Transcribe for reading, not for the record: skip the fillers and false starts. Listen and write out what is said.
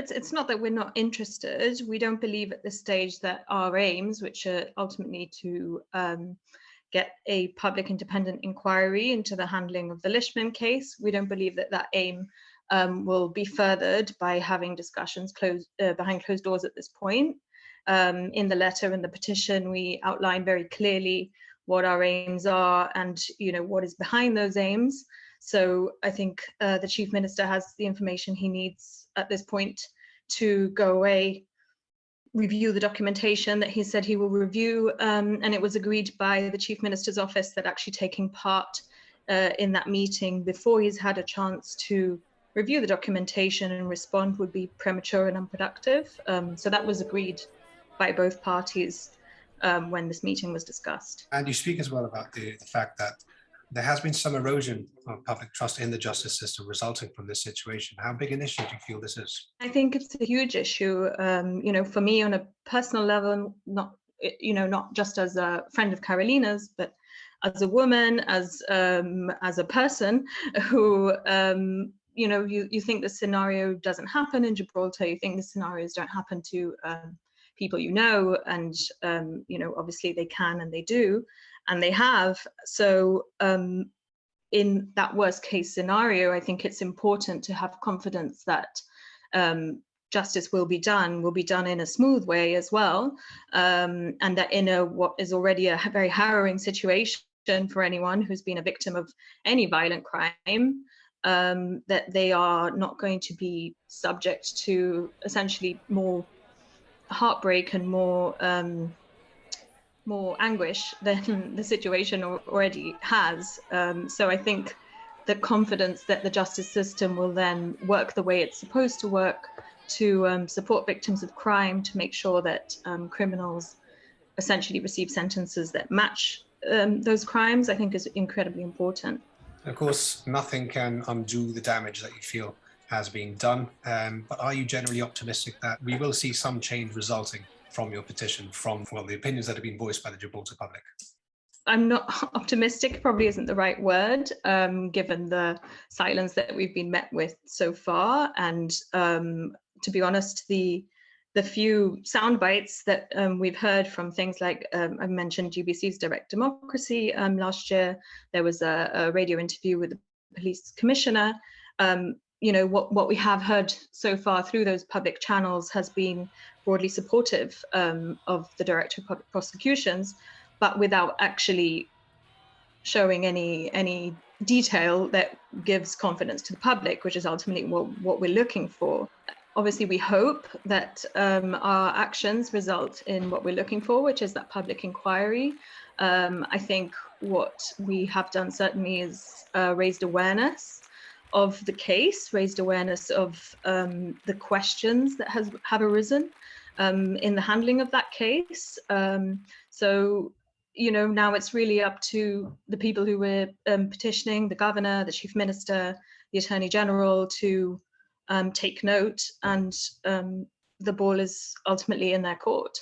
it's not that we're not interested. We don't believe at this stage that our aims, which are ultimately to get a public independent inquiry into the handling of the Lishman case, we don't believe that that aim will be furthered by having discussions behind closed doors at this point. In the letter and the petition, we outline very clearly what our aims are and what is behind those aims. So I think the Chief Minister has the information he needs at this point to go away, review the documentation that he said he will review, and it was agreed by the Chief Minister's office that actually taking part in that meeting before he's had a chance to review the documentation and respond would be premature and unproductive. So that was agreed by both parties when this meeting was discussed. And you speak as well about the fact that there has been some erosion of public trust in the justice system resulting from this situation. How big an issue do you feel this is? I think it's a huge issue. For me on a personal level, not just as a friend of Carolina's, but as a woman, as a person who, you think the scenario doesn't happen in Gibraltar. You think the scenarios don't happen to people and obviously they can and they do. And they have. So in that worst case scenario, I think it's important to have confidence that justice will be done in a smooth way as well. And that in what is already a very harrowing situation for anyone who's been a victim of any violent crime, that they are not going to be subject to essentially more heartbreak and more anguish than the situation already has. So I think the confidence that the justice system will then work the way it's supposed to work to support victims of crime, to make sure that criminals essentially receive sentences that match those crimes, I think is incredibly important. Of course, nothing can undo the damage that you feel has been done, but are you generally optimistic that we will see some change resulting from your petition, from the opinions that have been voiced by the Gibraltar public? I'm not optimistic, probably isn't the right word, given the silence that we've been met with so far. And to be honest, the few sound bites that we've heard from things like, I mentioned GBC's Direct Democracy last year, there was a radio interview with the police commissioner. What we have heard so far through those public channels has been broadly supportive of the Director of Public Prosecutions, but without actually showing any detail that gives confidence to the public, which is ultimately what we're looking for. Obviously, we hope that our actions result in what we're looking for, which is that public inquiry. I think what we have done certainly is raised awareness of the case, raised awareness of the questions that have arisen in the handling of that case. So, now it's really up to the people who were petitioning, the governor, the chief minister, the attorney general, to take note, and the ball is ultimately in their court.